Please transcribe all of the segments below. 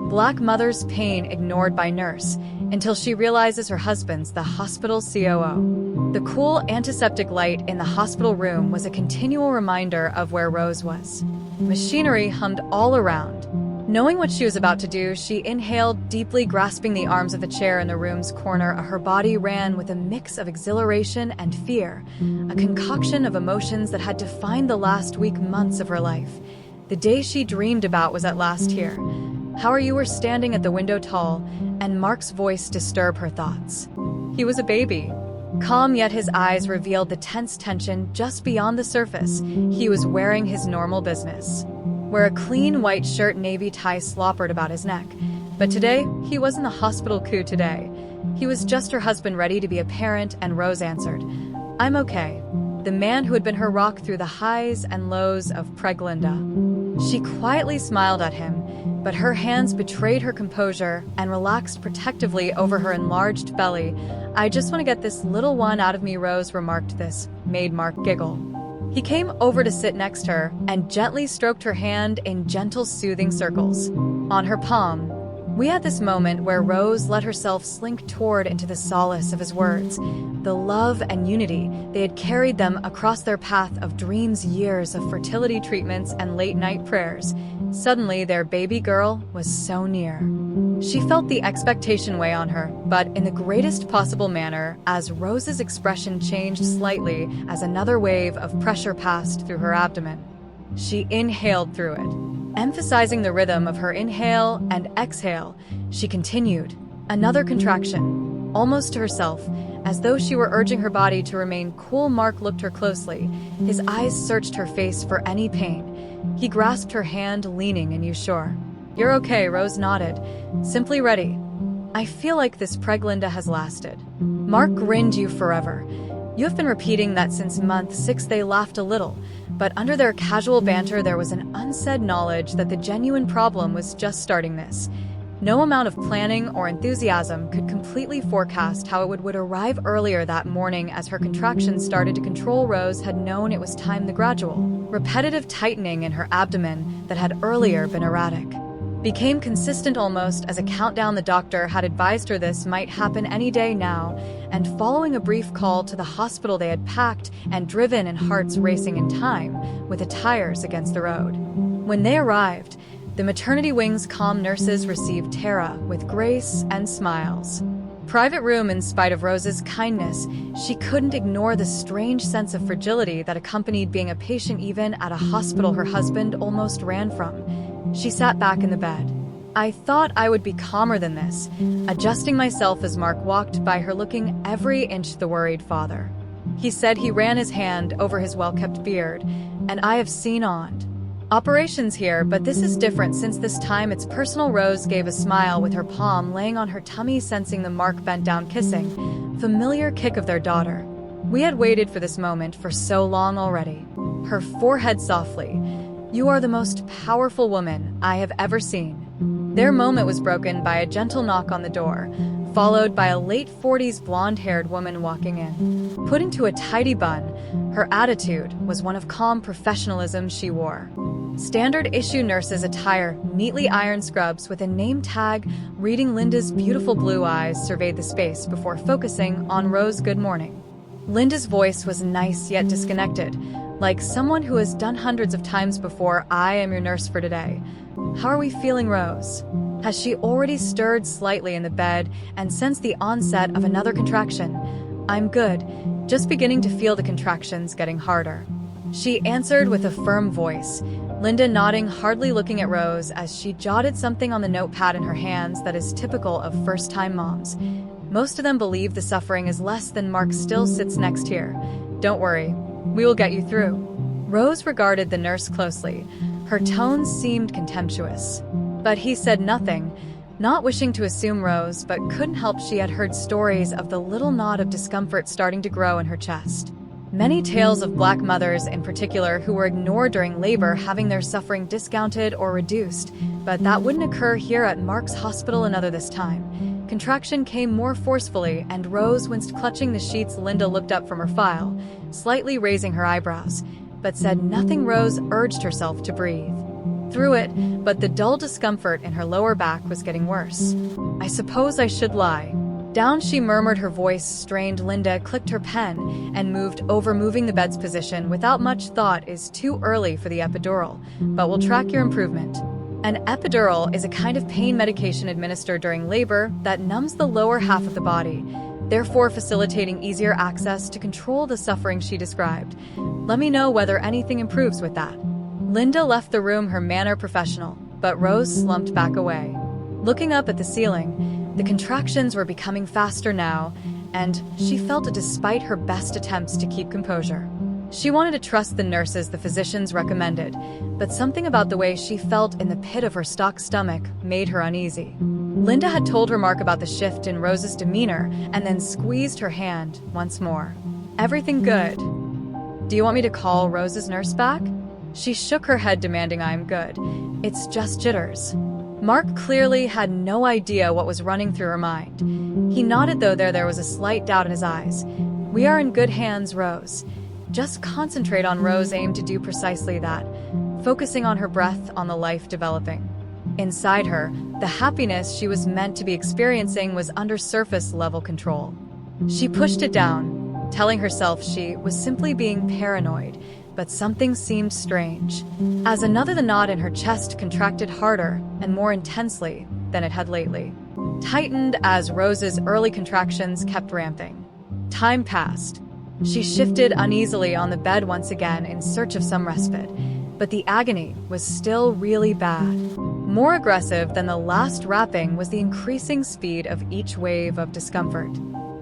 Black mother's pain ignored by nurse, until she realizes her husband's the hospital COO. The cool antiseptic light in the hospital room was a continual reminder of where Rose was. Machinery hummed all around. Knowing what she was about to do, she inhaled, deeply grasping the arms of the chair in the room's corner. Her body ran with a mix of exhilaration and fear, a concoction of emotions that had defined the last months of her life. The day she dreamed about was at last here. How are you were standing at the window tall, and Mark's voice disturbed her thoughts. He was a baby. Calm, yet his eyes revealed the tense tension just beyond the surface. He was wearing his normal business. Where a clean white shirt, navy tie slobbered about his neck. But today, he wasn't the hospital coup today. He was just her husband, ready to be a parent, and Rose answered, "I'm okay." The man who had been her rock through the highs and lows of Preglinda. She quietly smiled at him, but her hands betrayed her composure and relaxed protectively over her enlarged belly. "I just want to get this little one out of me," Rose remarked. This made Mark giggle. He came over to sit next to her and gently stroked her hand in gentle, soothing circles. On her palm, we had this moment where Rose let herself slink toward into the solace of his words. The love and unity they had carried them across their path of dreams, years of fertility treatments and late-night prayers. Suddenly, their baby girl was so near. She felt the expectation weigh on her, but in the greatest possible manner, as Rose's expression changed slightly as another wave of pressure passed through her abdomen. She inhaled through it. Emphasizing the rhythm of her inhale and exhale, she continued. Another contraction, almost to herself, as though she were urging her body to remain cool. Mark looked her closely. His eyes searched her face for any pain. He grasped her hand, leaning, "And you sure? You're okay?" Rose nodded. "Simply ready. I feel like this Preglinda has lasted." Mark grinned. "You forever. You have been repeating that since month 6. They laughed a little, but under their casual banter there was an unsaid knowledge that the genuine problem was just starting this. No amount of planning or enthusiasm could completely forecast how it would arrive earlier that morning. As her contractions started to control, Rose had known it was time. The gradual, repetitive tightening in her abdomen that had earlier been erratic became consistent, almost as a countdown. The doctor had advised her this might happen any day now, and following a brief call to the hospital, they had packed and driven, and hearts racing in time with the tires against the road. When they arrived, the maternity wing's calm nurses received Tara with grace and smiles. Private room. In spite of Rose's kindness, she couldn't ignore the strange sense of fragility that accompanied being a patient, even at a hospital her husband almost ran from. She sat back in the bed. "I thought I would be calmer than this," adjusting myself as Mark walked by her, looking every inch the worried father. He said. He ran his hand over his well-kept beard. "And I have seen operations here, but this is different since this time it's personal." Rose gave a smile with her palm laying on her tummy, sensing the Mark bent down, kissing. Familiar kick of their daughter. "We had waited for this moment for so long already." Her forehead softly. "You are the most powerful woman I have ever seen." Their moment was broken by a gentle knock on the door, followed by a late 40s blonde-haired woman walking in. Put into a tidy bun, her attitude was one of calm professionalism. She wore standard issue nurse's attire, neatly ironed scrubs with a name tag reading Linda's. Beautiful blue eyes surveyed the space before focusing on Rose. "Good morning." Linda's voice was nice yet disconnected, like someone who has done hundreds of times before. "I am your nurse for today. How are we feeling, Rose?" Has she already stirred slightly in the bed and sensed the onset of another contraction? "I'm good, just beginning to feel the contractions getting harder," she answered with a firm voice. Linda nodding, hardly looking at Rose as she jotted something on the notepad in her hands that is typical of first-time moms. "Most of them believe the suffering is less than." Mark still sits next here. "Don't worry, we will get you through." Rose regarded the nurse closely. Her tone seemed contemptuous, but he said nothing, not wishing to assume Rose, but couldn't help. She had heard stories of the little knot of discomfort starting to grow in her chest. Many tales of Black mothers in particular who were ignored during labor, having their suffering discounted or reduced, but that wouldn't occur here at Mark's hospital. Another this time. Contraction came more forcefully, and Rose winced, clutching the sheets. Linda looked up from her file, slightly raising her eyebrows, but said nothing. Rose urged herself to breathe. through it, but the dull discomfort in her lower back was getting worse. "I suppose I should lie down," she murmured, her voice strained. Linda clicked her pen and moved over, moving the bed's position without much thought. "Is too early for the epidural, but we'll track your improvement." An epidural is a kind of pain medication administered during labor that numbs the lower half of the body, therefore facilitating easier access to control the suffering, she described. "Let me know whether anything improves with that." Linda left the room, her manner professional, but Rose slumped back away. Looking up at the ceiling, the contractions were becoming faster now, and she felt it despite her best attempts to keep composure. She wanted to trust the nurses the physicians recommended, but something about the way she felt in the pit of her stomach made her uneasy. Linda had told her Mark about the shift in Rose's demeanor and then squeezed her hand once more. "Everything good? Do you want me to call Rose's nurse back?" She shook her head, demanding, "I'm good. It's just jitters." Mark clearly had no idea what was running through her mind. He nodded, though there was a slight doubt in his eyes. "We are in good hands, Rose. Just concentrate on." Rose aimed to do precisely that, focusing on her breath, on the life developing. Inside her, the happiness she was meant to be experiencing was under surface-level control. She pushed it down, telling herself she was simply being paranoid, but something seemed strange. As another, the knot in her chest contracted harder and more intensely than it had lately, tightened as Rose's early contractions kept ramping. Time passed. She shifted uneasily on the bed once again in search of some respite, but the agony was still really bad. More aggressive than the last wrapping was the increasing speed of each wave of discomfort.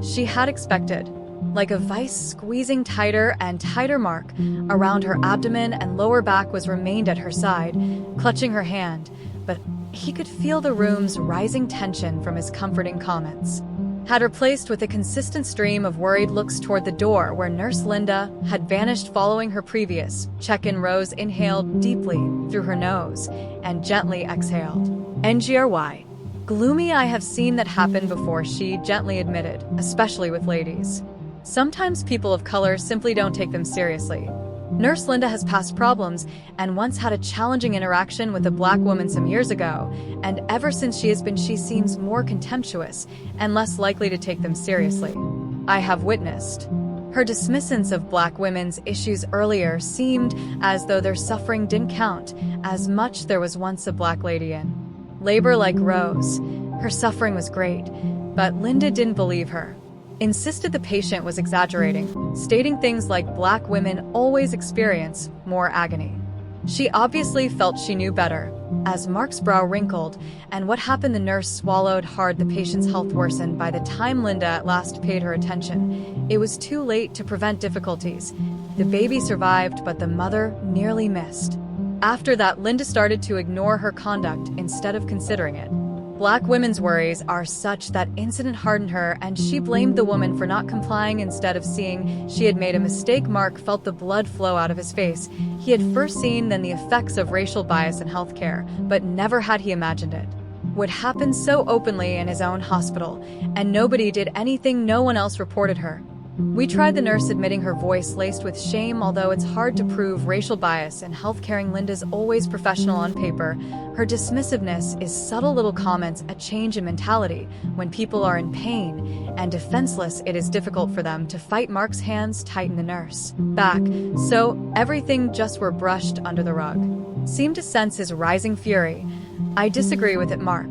She had expected, like a vice squeezing tighter and tighter. Mark around her abdomen and lower back was remained at her side, clutching her hand, but he could feel the room's rising tension from his comforting comments. Had replaced with a consistent stream of worried looks toward the door where Nurse Linda had vanished following her previous check-in. Rose inhaled deeply through her nose and gently exhaled. "NGRY. Gloomy. I have seen that happen before," she gently admitted, "especially with ladies. Sometimes people of color simply don't take them seriously. Nurse Linda has past problems and once had a challenging interaction with a black woman some years ago, and ever since she seems more contemptuous and less likely to take them seriously. I have witnessed her dismissance of black women's issues earlier. Seemed as though their suffering didn't count as much. There was once a black lady in labor like Rose. Her suffering was great, but Linda didn't believe her. Insisted the patient was exaggerating, stating things like black women always experience more agony. She obviously felt she knew better. As Mark's brow wrinkled, "And what happened?" The nurse swallowed hard. "The patient's health worsened by the time Linda at last paid her attention. It was too late to prevent difficulties. The baby survived, but the mother nearly missed. After that, Linda started to ignore her conduct instead of considering it. Black women's worries are such that incident hardened her, and she blamed the woman for not complying instead of seeing she had made a mistake." Mark felt the blood flow out of his face. He had first seen then the effects of racial bias in healthcare, but never had he imagined it would happen so openly in his own hospital, and nobody did anything. No one else reported her. "We tried," the nurse admitting, her voice laced with shame. "Although it's hard to prove racial bias in healthcare, Linda's always professional on paper. Her dismissiveness is subtle little comments, a change in mentality. When people are in pain and defenseless, it is difficult for them to fight." Mark's hands tightened the nurse back, so everything just were brushed under the rug. Seemed to sense his rising fury. "I disagree with it, Mark.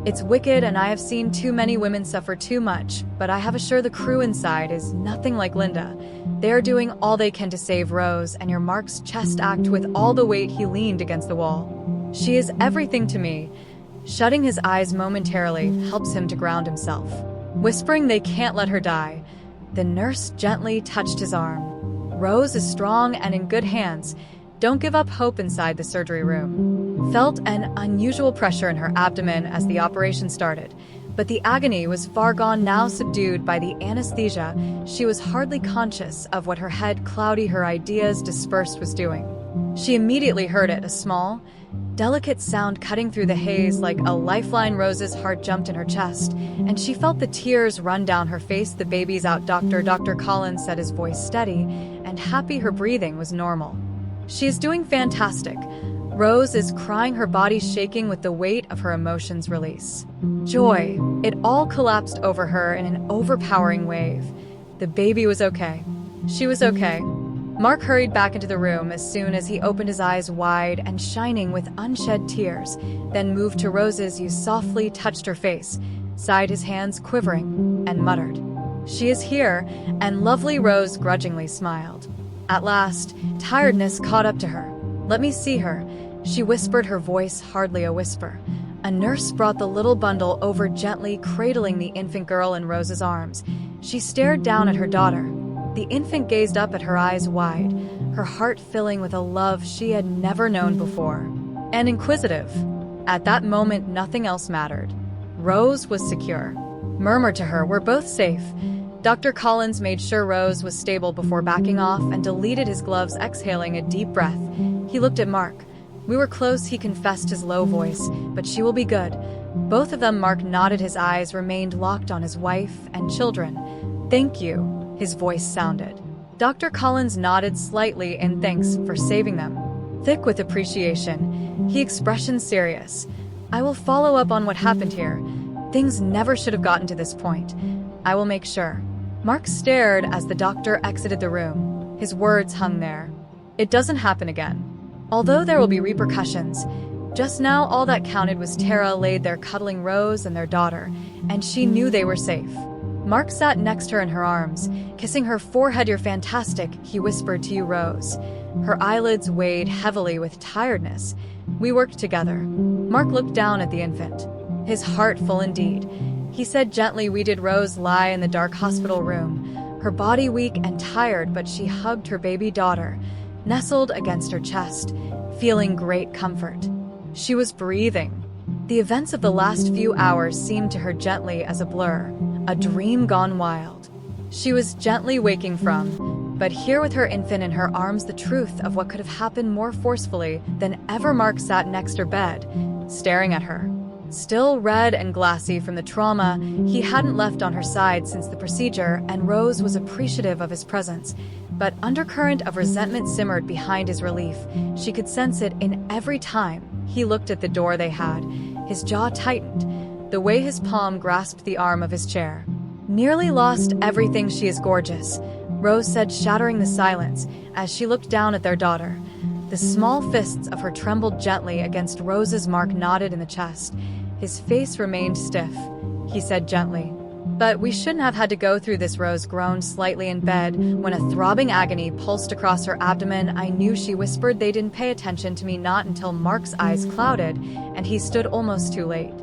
It's wicked, and I have seen too many women suffer too much, but I have assured the crew inside is nothing like Linda. They are doing all they can to save Rose." And your Mark's chest ached with all the weight. He leaned against the wall. "She is everything to me." Shutting his eyes momentarily helps him to ground himself. Whispering, "They can't let her die." The nurse gently touched his arm. "Rose is strong and in good hands. Don't give up hope." Inside the surgery room, felt an unusual pressure in her abdomen as the operation started, but the agony was far gone now. Subdued by the anesthesia, she was hardly conscious of what her head cloudy, her ideas dispersed, was doing. She immediately heard it, a small, delicate sound cutting through the haze like a lifeline. Rose's heart jumped in her chest, and she felt the tears run down her face. "The baby's out, Dr. Collins said, his voice steady and happy. Her breathing was normal. "She is doing fantastic." Rose is crying, her body shaking with the weight of her emotions release. Joy. It all collapsed over her in an overpowering wave. The baby was okay. She was okay. Mark hurried back into the room as soon as he opened his eyes wide and shining with unshed tears, then moved to Rose's. You softly touched her face, sighed, his hands quivering, and muttered, "She is here," and lovely Rose grudgingly smiled. At last, tiredness caught up to her. "Let me see her," she whispered, her voice hardly a whisper. A nurse brought the little bundle over, gently cradling the infant girl in Rose's arms. She stared down at her daughter. The infant gazed up at her, eyes wide, her heart filling with a love she had never known before. And inquisitive. At that moment, nothing else mattered. Rose was secure. Murmured to her, "We're both safe." Dr. Collins made sure Rose was stable before backing off and deleted his gloves, exhaling a deep breath. He looked at Mark. "We were close," he confessed, his low voice, "but she will be good." Both of them. Mark nodded, his eyes remained locked on his wife and children. "Thank you," his voice sounded. Dr. Collins nodded slightly in thanks for saving them. Thick with appreciation, he expression serious. "I will follow up on what happened here. Things never should have gotten to this point. I will make sure." Mark stared as the doctor exited the room. His words hung there. "It doesn't happen again. Although there will be repercussions, just now all that counted was Tara laid there cuddling Rose and their daughter, and she knew they were safe." Mark sat next to her in her arms, kissing her forehead. "You're fantastic," he whispered to you, Rose. Her eyelids weighed heavily with tiredness. "We worked together." Mark looked down at the infant, his heart full indeed. He said gently, "We did." Rose lie in the dark hospital room, her body weak and tired, but she hugged her baby daughter, nestled against her chest, feeling great comfort. She was breathing. The events of the last few hours seemed to her gently as a blur, a dream gone wild. She was gently waking from, but here with her infant in her arms, the truth of what could have happened more forcefully than ever. Mark sat next her bed, staring at her. Still red and glassy from the trauma he hadn't left on her side since the procedure, and Rose was appreciative of his presence. But undercurrent of resentment simmered behind his relief. She could sense it in every time he looked at the door they had. His jaw tightened, the way his palm grasped the arm of his chair. "Nearly lost everything. She is gorgeous," Rose said, shattering the silence as she looked down at their daughter. The small fists of her trembled gently against Rose's. Mark nodded in the chest. His face remained stiff. He said gently, "But we shouldn't have had to go through this." Rose groaned slightly in bed when a throbbing agony pulsed across her abdomen. "I knew," she whispered. "They didn't pay attention to me." Not until Mark's eyes clouded and he stood almost too late.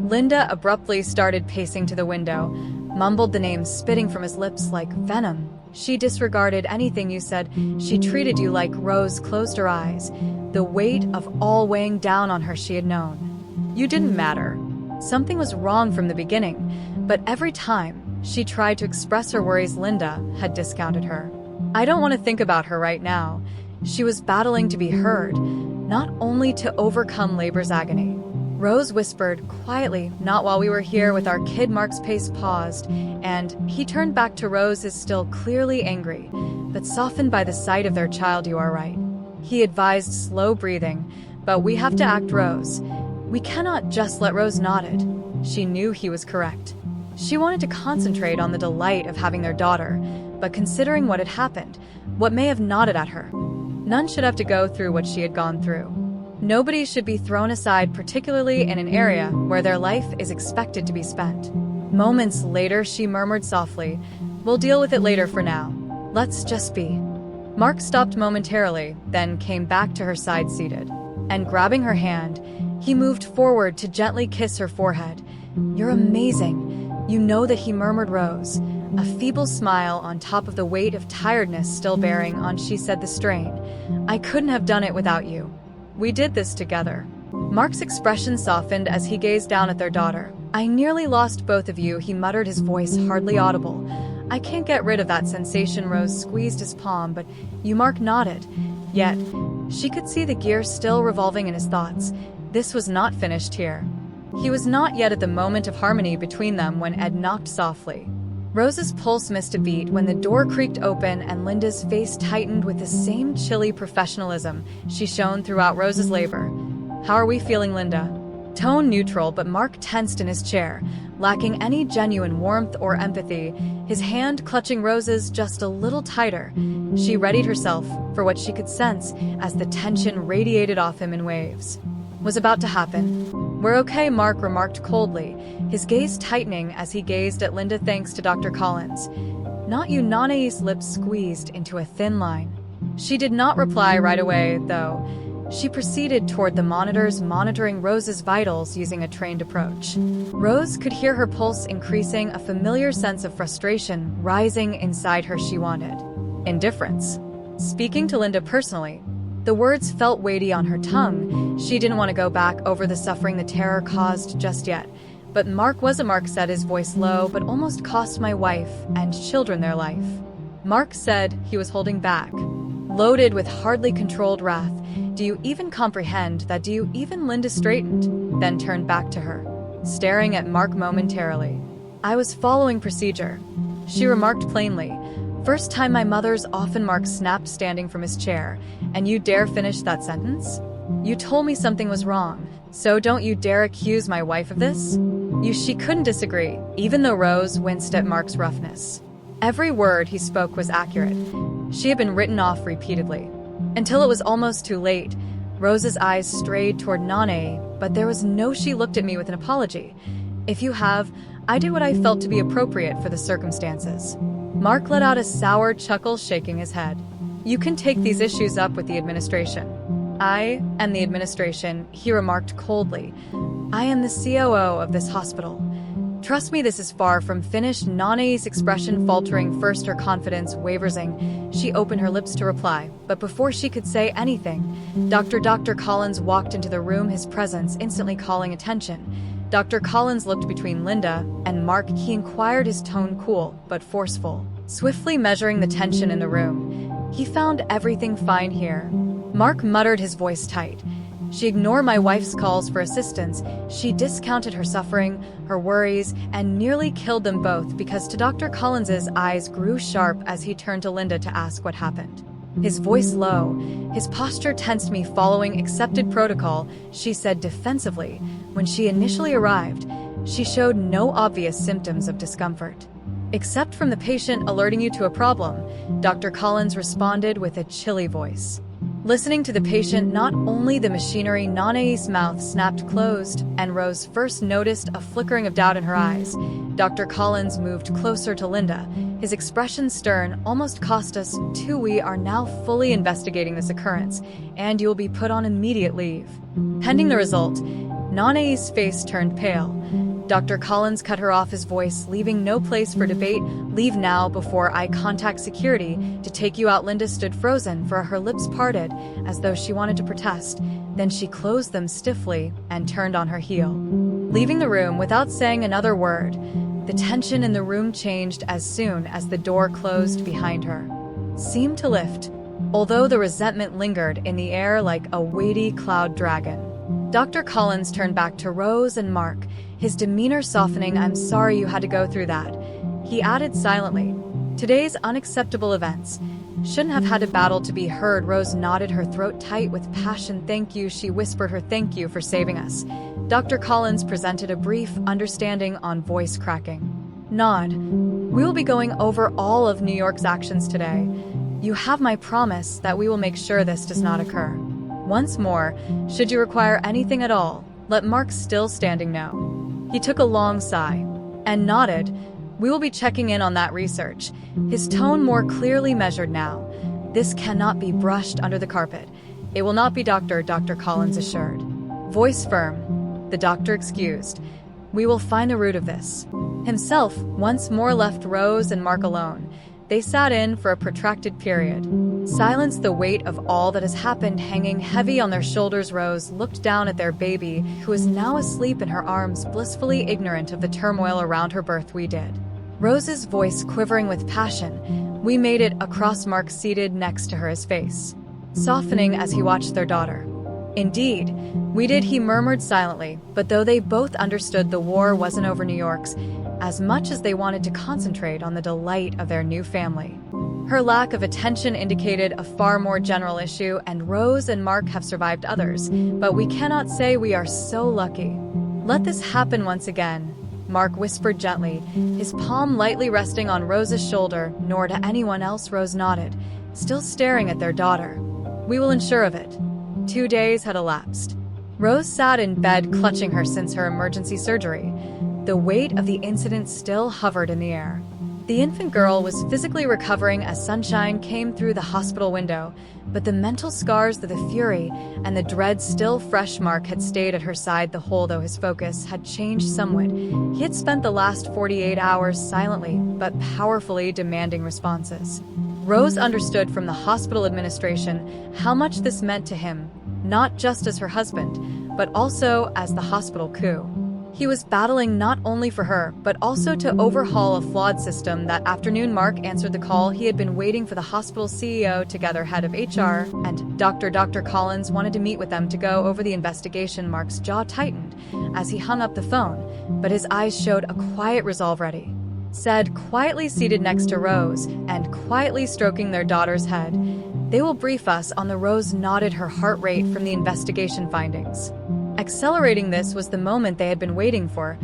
Linda abruptly started pacing to the window, mumbled the name spitting from his lips like venom. "She disregarded anything you said. She treated you like." Rose closed her eyes, the weight of all weighing down on her. She had known. "You didn't matter." Something was wrong from the beginning, but every time she tried to express her worries, Linda had discounted her. "I don't want to think about her right now." She was battling to be heard, not only to overcome labor's agony. Rose whispered quietly, "Not while we were here with our kid." Mark's pace paused, and he turned back to Rose, is still clearly angry, but softened by the sight of their child. "You are right," he advised, slow breathing, "but we have to act, Rose. We cannot just let." Rose nodded. She knew he was correct. She wanted to concentrate on the delight of having their daughter, but considering what had happened, what may have gnawed at her, none should have to go through what she had gone through. Nobody should be thrown aside, particularly in an area where their life is expected to be spent. Moments later, she murmured softly, "We'll deal with it later. For now, let's just be." Mark stopped momentarily, then came back to her side, seated, and grabbing her hand, he moved forward to gently kiss her forehead. "You're amazing. You know that," he murmured. Rose, a feeble smile on top of the weight of tiredness still bearing on, she said, the strain. "I couldn't have done it without you. We did this together." Mark's expression softened as he gazed down at their daughter. "I nearly lost both of you," he muttered, his voice hardly audible. "I can't get rid of that sensation." Rose squeezed his palm. "But you." Mark nodded. Yet, she could see the gears still revolving in his thoughts. This was not finished here. He was not yet at the moment of harmony between them when Ed knocked softly. Rose's pulse missed a beat when the door creaked open and Linda's face tightened with the same chilly professionalism she shown throughout Rose's labor. "How are we feeling, Linda?" Tone neutral, but Mark tensed in his chair, lacking any genuine warmth or empathy, his hand clutching Rose's just a little tighter. She readied herself for what she could sense as the tension radiated off him in waves. Was about to happen. "We're okay," Mark remarked coldly, his gaze tightening as he gazed at Linda thanks to Dr. Collins. "Not you." Nanae's lips squeezed into a thin line. She did not reply right away, though. She proceeded toward the monitors, monitoring Rose's vitals using a trained approach. Rose could hear her pulse increasing, a familiar sense of frustration rising inside her. She wanted indifference. Speaking to Linda personally, the words felt weighty on her tongue. She didn't want to go back over the suffering the terror caused just yet. But Mark said, his voice low, "But almost cost my wife and children their life." Mark said he was holding back, loaded with hardly controlled wrath. "Do you even comprehend that? Do you even?" Linda straightened, then turned back to her, staring at Mark momentarily. "I was following procedure," she remarked plainly. "First time my mother's often." Mark snapped, standing from his chair. "And you dare finish that sentence? You told me something was wrong, so don't you dare accuse my wife of this?" She couldn't disagree, even though Rose winced at Mark's roughness. Every word he spoke was accurate. She had been written off repeatedly. Until it was almost too late, Rose's eyes strayed toward Nanae, but there was no. She looked at me with an apology. "If you have, I did what I felt to be appropriate for the circumstances." Mark let out a sour chuckle, shaking his head. "You can take these issues up with the administration." "I am the administration," he remarked coldly. "I am the COO of this hospital. Trust me, this is far from finished." Nanae's expression faltering, first her confidence wavering. She opened her lips to reply, but before she could say anything, Dr. Collins walked into the room, his presence instantly calling attention. Dr. Collins looked between Linda and Mark. He inquired, his tone cool but forceful, swiftly measuring the tension in the room. "He found everything fine here." Mark muttered, his voice tight. "She ignored my wife's calls for assistance. She discounted her suffering, her worries, and nearly killed them both." Because to Dr. Collins's eyes grew sharp as he turned to Linda to ask what happened. His voice low, his posture tensed. "Me following accepted protocol," she said defensively. "When she initially arrived, she showed no obvious symptoms of discomfort. Except from the patient alerting you to a problem," Dr. Collins responded with a chilly voice. Listening to the patient, not only the machinery. Nanae's mouth snapped closed, and Rose first noticed a flickering of doubt in her eyes. Dr. Collins moved closer to Linda, his expression stern. "Almost cost us too. We are now fully investigating this occurrence, and you will be put on immediate leave. Pending the result." Nanae's face turned pale. Dr. Collins cut her off, his voice leaving no place for debate. "Leave now before I contact security to take you out." Linda stood frozen, for her lips parted as though she wanted to protest. Then she closed them stiffly and turned on her heel, leaving the room without saying another word. The tension in the room changed as soon as the door closed behind her, seemed to lift, although the resentment lingered in the air like a weighty cloud dragon. Dr. Collins turned back to Rose and Mark, his demeanor softening. "I'm sorry you had to go through that," he added silently. "Today's unacceptable events shouldn't have had to battle to be heard." Rose nodded, her throat tight with passion. "Thank you," she whispered, her "thank you for saving us." Dr. Collins presented a brief understanding on, voice cracking. "Nod. We will be going over all of New York's actions today. You have my promise that we will make sure this does not occur. Once more, should you require anything at all, let Mark, still standing, know." He took a long sigh and nodded. "We will be checking in on that research," his tone more clearly measured now. "This cannot be brushed under the carpet." "It will not be, Dr. Collins assured, voice firm. The doctor excused. "We will find the root of this." Himself once more left Rose and Mark alone. They sat in for a protracted period, silence, the weight of all that has happened hanging heavy on their shoulders. Rose looked down at their baby, who is now asleep in her arms, blissfully ignorant of the turmoil around her birth. "We did." Rose's voice quivering with passion. "We made it." Across, Mark seated next to her, his face softening as he watched their daughter, Indeed, we did, he murmured silently, but though they both understood the war wasn't over New York's, as much as they wanted to concentrate on the delight of their new family. Her lack of attention indicated a far more general issue, and Rose and Mark have survived others, but we cannot say we are so lucky. Let this happen once again, Mark whispered gently, his palm lightly resting on Rose's shoulder. Nor to anyone else, Rose nodded, still staring at their daughter. We will ensure of it. 2 days had elapsed. Rose sat in bed, clutching her since her emergency surgery. The weight of the incident still hovered in the air. The infant girl was physically recovering as sunshine came through the hospital window, but the mental scars of the fury and the dread still fresh. Mark had stayed at her side the whole, though his focus had changed somewhat. He had spent the last 48 hours silently but powerfully demanding responses. Rose understood from the hospital administration how much this meant to him, not just as her husband, but also as the hospital COO. He was battling not only for her, but also to overhaul a flawed system. That afternoon, Mark answered the call. He had been waiting for the hospital CEO, together head of HR, and Dr. Collins wanted to meet with them to go over the investigation. Mark's jaw tightened as he hung up the phone, but his eyes showed a quiet resolve. Ready, said, quietly seated next to Rose and quietly stroking their daughter's head. They will brief us on the. Rose nodded, her heart rate from the investigation findings accelerating. This was the moment they had been waiting for,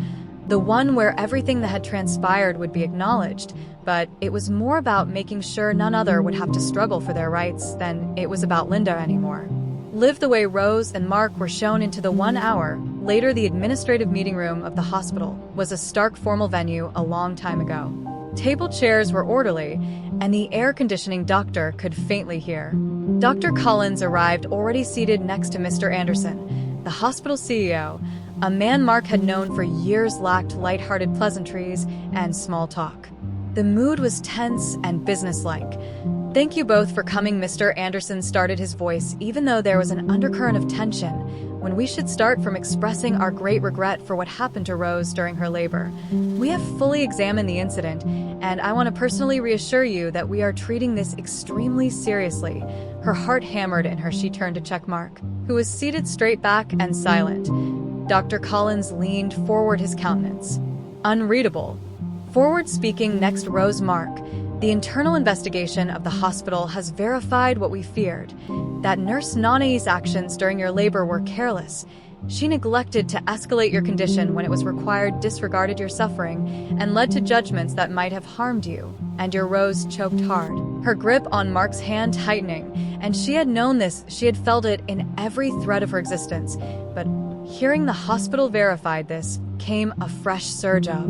the one where everything that had transpired would be acknowledged, but it was more about making sure none other would have to struggle for their rights than it was about Linda anymore. Live the way Rose and Mark were shown into the 1 hour later. The administrative meeting room of the hospital was a stark formal venue a long time ago. Table chairs were orderly, and the air conditioning doctor could faintly hear. Dr. Collins arrived, already seated next to Mr. Anderson, the hospital CEO, a man Mark had known for years. Lacked lighthearted pleasantries and small talk. The mood was tense and businesslike. Thank you both for coming, Mr. Anderson started, his voice even though there was an undercurrent of tension. When we should start from expressing our great regret for what happened to Rose during her labor. We have fully examined the incident, and I want to personally reassure you that we are treating this extremely seriously. Her heart hammered in her. She turned to check Mark, who was seated straight back and silent. Dr. Collins leaned forward, his countenance unreadable. Forward, speaking next, Rose. Mark, the internal investigation of the hospital has verified what we feared, that Nurse Nana's actions during your labor were careless. She neglected to escalate your condition when it was required, disregarded your suffering, and led to judgments that might have harmed you. And your. Rose choked hard, her grip on Mark's hand tightening, and she had known this, she had felt it in every thread of her existence. But hearing the hospital verified this came a fresh surge of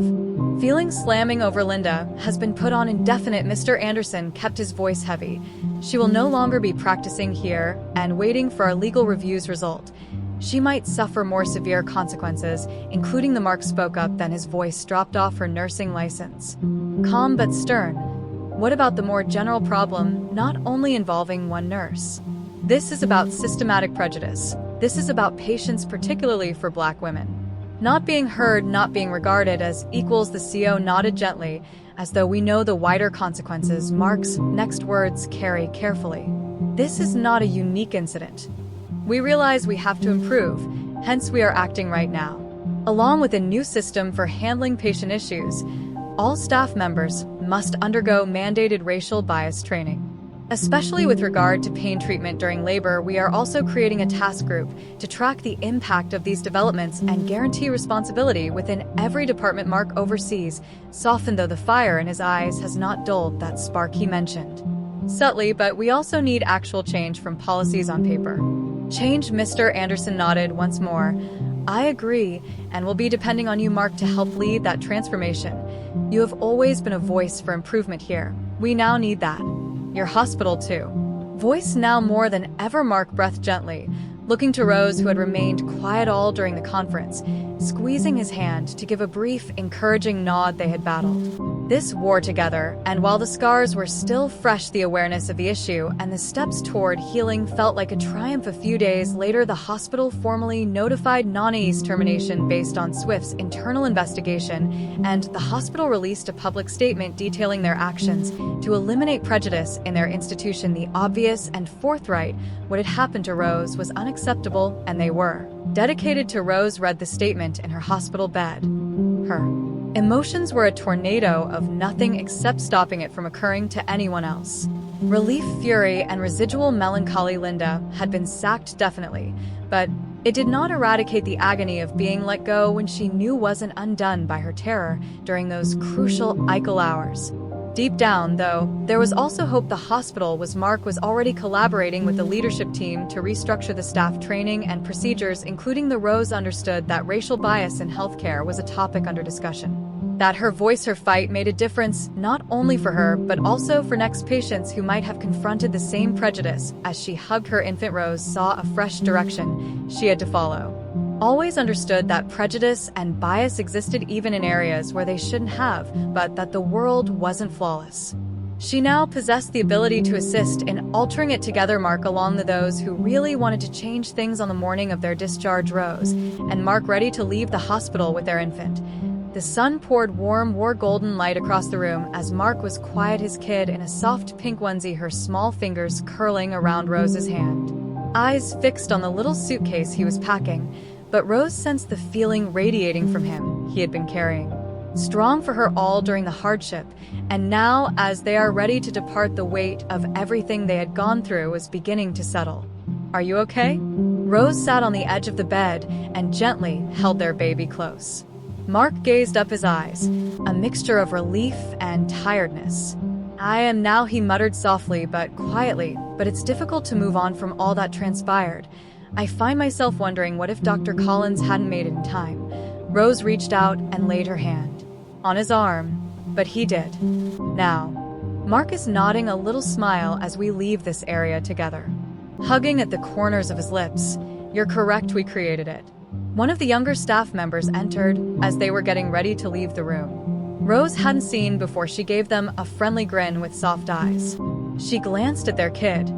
feeling. Slamming over. Linda has been put on indefinite. Mr. Anderson kept his voice heavy. She will no longer be practicing here and waiting for our legal review's result. She might suffer more severe consequences, including the. Mark spoke up, then his voice dropped off. Her nursing license. Calm but stern. What about the more general problem, not only involving one nurse? This is about systematic prejudice. This is about patients, particularly for Black women. Not being heard, not being regarded as equals. The CO nodded gently, as though we know the wider consequences. Mark's next words carry carefully. This is not a unique incident. We realize we have to improve, hence we are acting right now. Along with a new system for handling patient issues, all staff members must undergo mandated racial bias training. Especially with regard to pain treatment during labor, we are also creating a task group to track the impact of these developments and guarantee responsibility within every department. Mark oversees, softened though the fire in his eyes has not dulled that spark he mentioned. Subtly, but we also need actual change from policies on paper. Change. Mr. Anderson nodded once more. I agree, and will be depending on you, Mark, to help lead that transformation. You have always been a voice for improvement here. We now need that. Your hospital too. Voice now more than ever. Mark breathed gently, looking to Rose, who had remained quiet all during the conference, squeezing his hand to give a brief, encouraging nod. They had battled This wore together, and while the scars were still fresh, the awareness of the issue and the steps toward healing felt like a triumph. A few days later, the hospital formally notified Nani's termination based on Swift's internal investigation, and the hospital released a public statement detailing their actions to eliminate prejudice in their institution. The obvious and forthright what had happened to Rose was unacceptable, and they were dedicated to Rose read the statement in her hospital bed. Her emotions were a tornado of nothing except stopping it from occurring to anyone else. Relief, fury, and residual melancholy. Linda had been sacked, definitely, but it did not eradicate the agony of being let go when she knew wasn't undone by her terror during those crucial Eichel hours. Deep down, though, there was also hope. The hospital was Mark was already collaborating with the leadership team to restructure the staff training and procedures, including the Rose understood that racial bias in healthcare was a topic under discussion. That her voice, her fight, made a difference not only for her, but also for next patients who might have confronted the same prejudice. As she hugged her infant, Rose saw a fresh direction she had to follow. Always understood that prejudice and bias existed even in areas where they shouldn't have, but that the world wasn't flawless. She now possessed the ability to assist in altering it together. Mark along with those who really wanted to change things. On the morning of their discharge, Rose and Mark ready to leave the hospital with their infant. The sun poured warm, golden light across the room as Mark was quiet, his kid in a soft pink onesie, her small fingers curling around Rose's hand. Eyes fixed on the little suitcase he was packing, but Rose sensed the feeling radiating from him he had been carrying. Strong for her all during the hardship, and now, as they are ready to depart, the weight of everything they had gone through was beginning to settle. "Are you okay?" Rose sat on the edge of the bed and gently held their baby close. Mark gazed up, his eyes, a mixture of relief and tiredness. "I am now," he muttered softly but quietly, "but it's difficult to move on from all that transpired. I find myself wondering what if Dr. Collins hadn't made it in time." Rose reached out and laid her hand on his arm, but he did. "Now." Mark is nodding, a little smile as we leave this area together, hugging at the corners of his lips. "You're correct, we created it." One of the younger staff members entered as they were getting ready to leave the room. Rose hadn't seen before. She gave them a friendly grin with soft eyes. She glanced at their kid.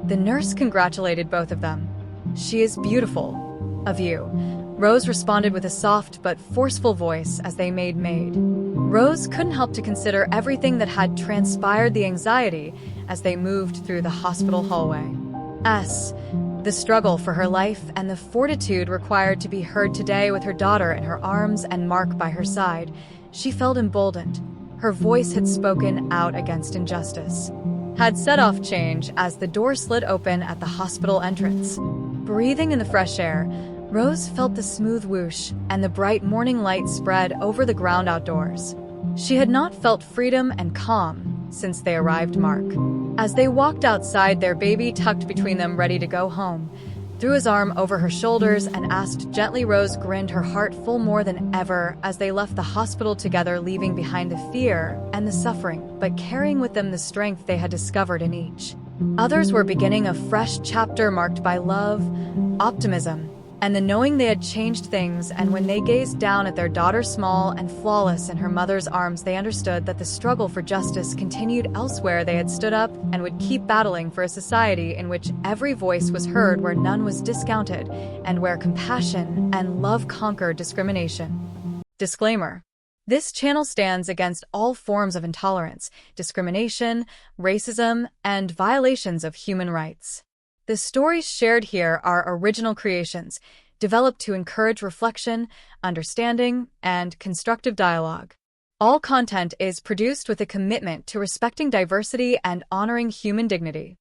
The nurse congratulated both of them. "She is beautiful. Of you." Rose responded with a soft but forceful voice as they made maid. Rose couldn't help to consider everything that had transpired, the anxiety as they moved through the hospital hallway. The struggle for her life and the fortitude required to be heard today. With her daughter in her arms and Mark by her side, she felt emboldened. Her voice had spoken out against injustice, had set off change as the door slid open at the hospital entrance. Breathing in the fresh air, Rose felt the smooth whoosh and the bright morning light spread over the ground outdoors. She had not felt freedom and calm since they arrived. Mark, as they walked outside, their baby tucked between them, ready to go home, threw his arm over her shoulders and asked gently. Rose grinned, her heart full more than ever as they left the hospital together, leaving behind the fear and the suffering, but carrying with them the strength they had discovered in each. Others were beginning a fresh chapter marked by love, optimism, and the knowing they had changed things. And when they gazed down at their daughter, small and flawless in her mother's arms, they understood that the struggle for justice continued elsewhere. They had stood up and would keep battling for a society in which every voice was heard, where none was discounted, and where compassion and love conquered discrimination. Disclaimer: this channel stands against all forms of intolerance, discrimination, racism, and violations of human rights. The stories shared here are original creations, developed to encourage reflection, understanding, and constructive dialogue. All content is produced with a commitment to respecting diversity and honoring human dignity.